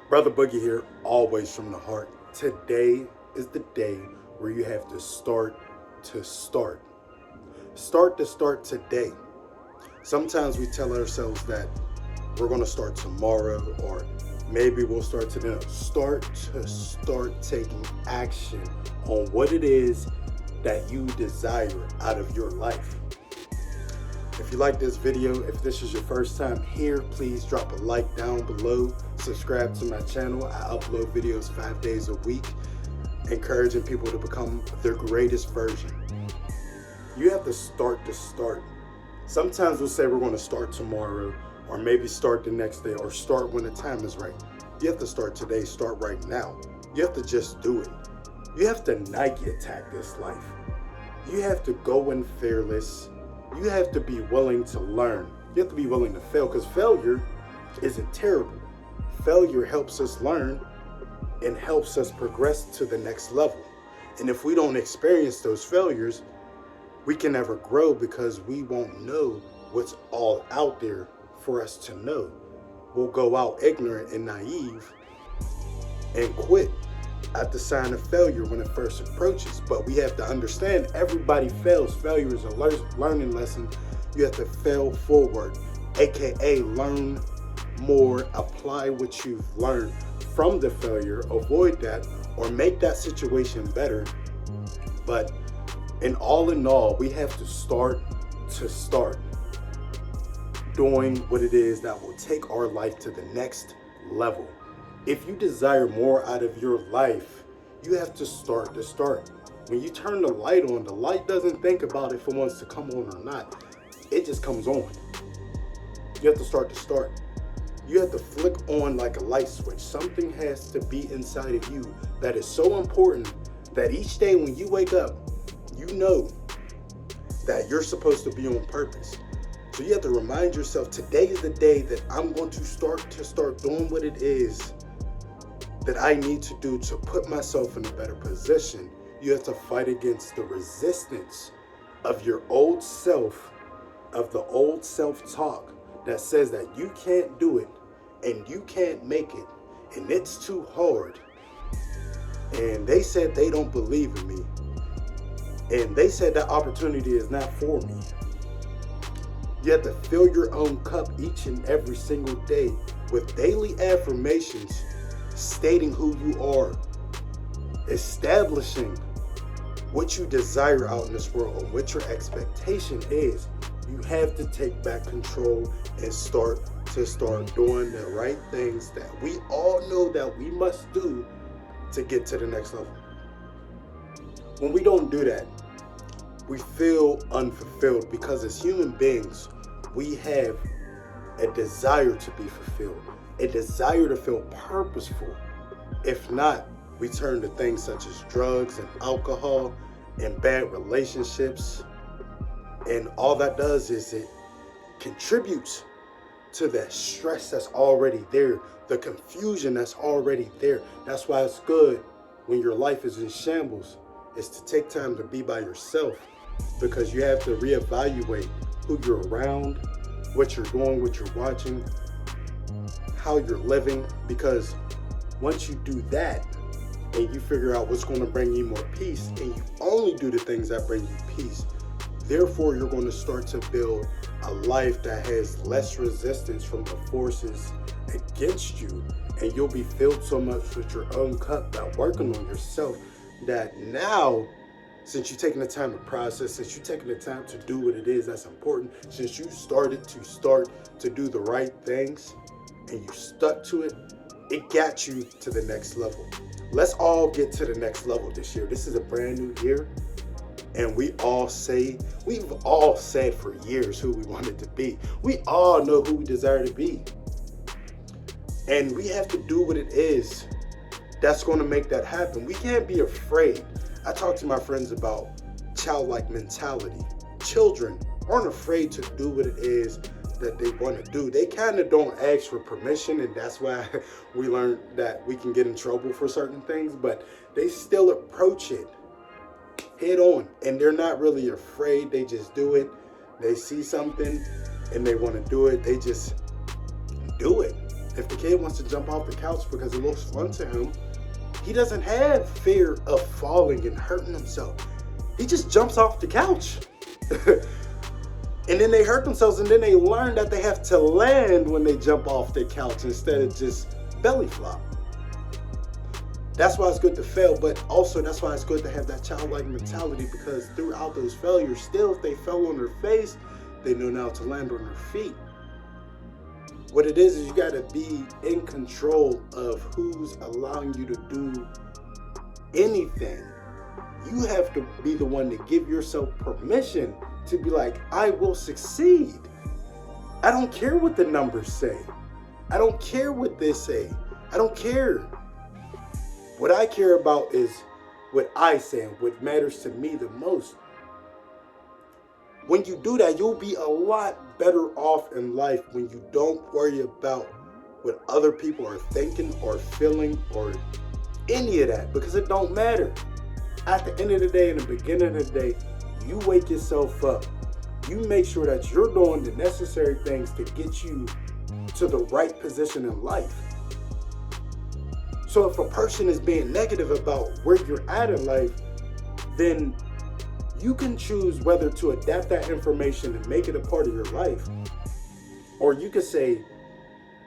Brother Boogie here, always from the heart. Today is the day where you have to start to start. Start to start today. Sometimes we tell ourselves that we're going to start tomorrow or maybe we'll start today. Start to start taking action on what it is that you desire out of your life. If you like this video, if this is your first time here, please drop a like down below. Subscribe to my channel. I upload videos 5 days a week, encouraging people to become their greatest version. You have to start to start. Sometimes we'll say we're going to start tomorrow, or maybe start the next day, or start when the time is right. You have to start today, start right now. You have to just do it. You have to Nike attack this life. You have to go in fearless. You have to be willing to learn. You have to be willing to fail, because failure isn't terrible. Failure helps us learn and helps us progress to the next level. And if we don't experience those failures, we can never grow because we won't know what's all out there for us to know. We'll go out ignorant and naive and quit at the sign of failure when it first approaches. But we have to understand everybody fails. Failure is a learning lesson. You have to fail forward, aka learn more, apply what you've learned from the failure, avoid that or make that situation better. But in all, we have to start doing what it is that will take our life to the next level. If you desire more out of your life, you have to start. When you turn the light on, the light doesn't think about if it wants to come on or not. It just comes on. You have to start. You have to flick on like a light switch. Something has to be inside of you that is so important that each day when you wake up, you know that you're supposed to be on purpose. So you have to remind yourself, today is the day that I'm going to start doing what it is that I need to do to put myself in a better position. You have to fight against the resistance of your old self, of the old self-talk that says that you can't do it and you can't make it and it's too hard. And they said they don't believe in me. And they said that opportunity is not for me. You have to fill your own cup each and every single day with daily affirmations stating who you are, establishing what you desire out in this world and what your expectation is. You have to take back control and start doing the right things that we all know that we must do to get to the next level. When we don't do that, we feel unfulfilled, because as human beings, we have a desire to be fulfilled, a desire to feel purposeful. If not, we turn to things such as drugs and alcohol and bad relationships. And all that does is it contributes to that stress that's already there, the confusion that's already there. That's why it's good when your life is in shambles, is to take time to be by yourself, because you have to reevaluate who you're around, what you're doing, what you're watching, how you're living. Because once you do that and you figure out what's going to bring you more peace, and you only do the things that bring you peace, therefore you're going to start to build a life that has less resistance from the forces against you. And you'll be filled so much with your own cup that working on yourself, that now, since you're taking the time to process, since you're taking the time to do what it is that's important, since you started to do the right things and you stuck to it, it got you to the next level. Let's all get to the next level this year. This is a brand new year, and we've all said for years who we wanted to be. We all know who we desire to be. And we have to do what it is that's going to make that happen. We can't be afraid. I talk to my friends about childlike mentality. Children aren't afraid to do what it is that they want to do. They kind of don't ask for permission, and that's why we learned that we can get in trouble for certain things, but they still approach it head on, and they're not really afraid. They just do it. They see something and they want to do it. They just do it. If the kid wants to jump off the couch because it looks fun to him, he doesn't have fear of falling and hurting himself. He just jumps off the couch. And then they hurt themselves, and then they learn that they have to land when they jump off the couch instead of just belly flop. That's why it's good to fail, but also that's why it's good to have that childlike mentality, because throughout those failures, still if they fell on their face, they know now to land on their feet. What it is you got to be in control of who's allowing you to do anything. You have to be the one to give yourself permission to be like, I will succeed. I don't care what the numbers say. I don't care what they say. I don't care. What I care about is what I say and what matters to me the most. When you do that, you'll be a lot better off in life when you don't worry about what other people are thinking or feeling or any of that, because it don't matter. At the end of the day, in the beginning of the day, you wake yourself up. You make sure that you're doing the necessary things to get you to the right position in life. So if a person is being negative about where you're at in life, then you can choose whether to adapt that information and make it a part of your life. Or you could say,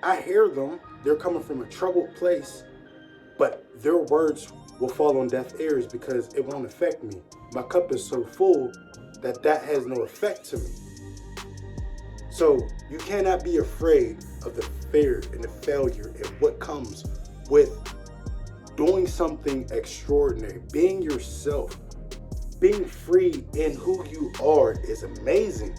I hear them, they're coming from a troubled place, but their words will fall on deaf ears because it won't affect me. My cup is so full that has no effect to me. So you cannot be afraid of the fear and the failure and what comes with doing something extraordinary. Being yourself, being free in who you are is amazing.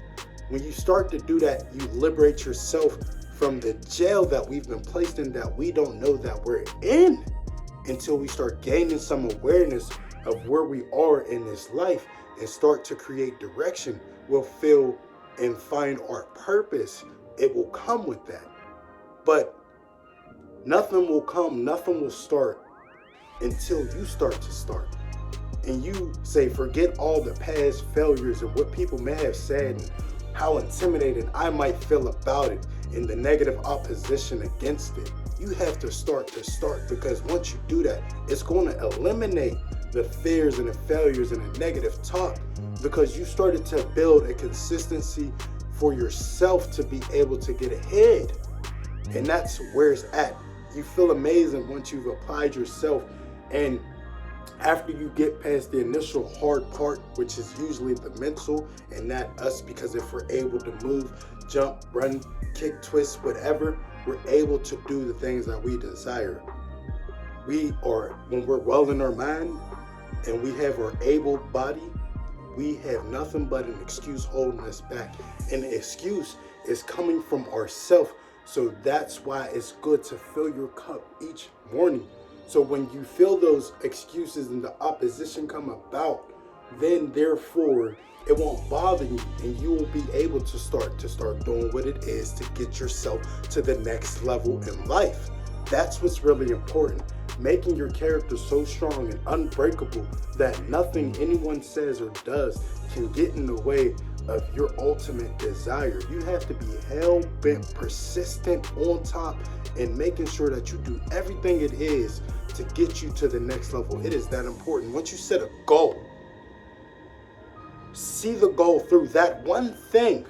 When you start to do that, you liberate yourself from the jail that we've been placed in, that we don't know that we're in, until we start gaining some awareness of where we are in this life and start to create direction. We'll feel and find our purpose. It will come with that. But nothing will come, nothing will start until you start to start. And you say, forget all the past failures and what people may have said and how intimidated I might feel about it and the negative opposition against it. You have to start, because once you do that, it's going to eliminate the fears and the failures and the negative talk, because you started to build a consistency for yourself to be able to get ahead. And that's where it's at. You feel amazing once you've applied yourself, and after you get past the initial hard part, which is usually the mental and not us, because if we're able to move, jump, run, kick, twist, whatever, we're able to do the things that we desire. When we're well in our mind and we have our able body, we have nothing but an excuse holding us back. And the excuse is coming from ourselves. So that's why it's good to fill your cup each morning. So when you feel those excuses and the opposition come about, then therefore it won't bother you, and you will be able to start doing what it is to get yourself to the next level in life. That's what's really important. Making your character so strong and unbreakable that nothing anyone says or does can get in the way of your ultimate desire. You have to be hell-bent, persistent, on top, and making sure that you do everything it is to get you to the next level. It is that important. Once you set a goal, see the goal through. That one thing,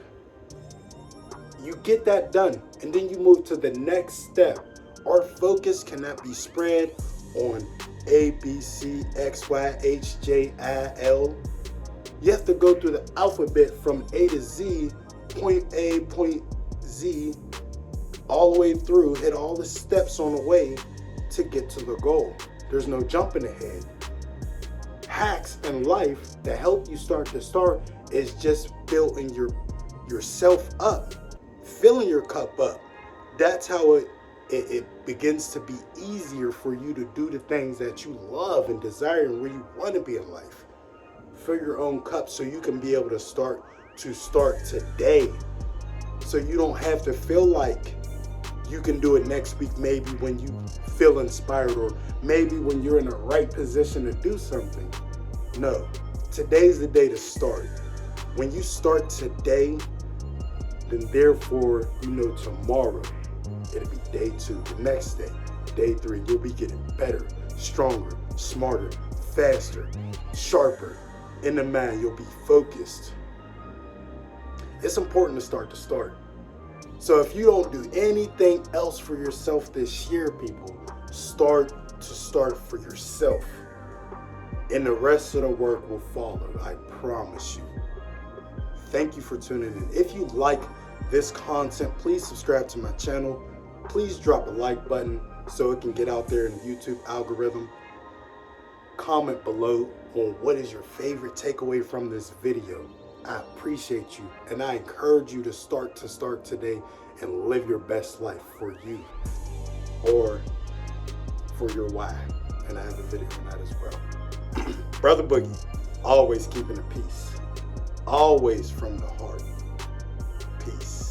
you get that done, and then you move to the next step. Our focus cannot be spread on A, B, C, X, Y, H, J, I, L. You have to go through the alphabet from A to Z, point A, point Z, all the way through, hit all the steps on the way to get to the goal. There's no jumping ahead. Hacks in life that help you start is just building yourself up, filling your cup up. That's how it begins to be easier for you to do the things that you love and desire and where you want to be in life. Fill your own cup so you can be able to start today. So you don't have to feel like you can do it next week, maybe when you feel inspired, or maybe when you're in the right position to do something. No, today's the day to start. When you start today, then therefore, tomorrow it'll be day 2. The next day, day 3, you'll be getting better, stronger, smarter, faster, sharper. In the mind, you'll be focused. It's important to start. So if you don't do anything else for yourself this year, people, start for yourself. And the rest of the work will follow, I promise you. Thank you for tuning in. If you like this content, please subscribe to my channel. Please drop a like button so it can get out there in the YouTube algorithm. Comment below on what is your favorite takeaway from this video. I appreciate you, and I encourage you to start today and live your best life for you or for your why. And I have a video on that as well. Brotha Boogi, always keeping the peace. Always from the heart. Peace.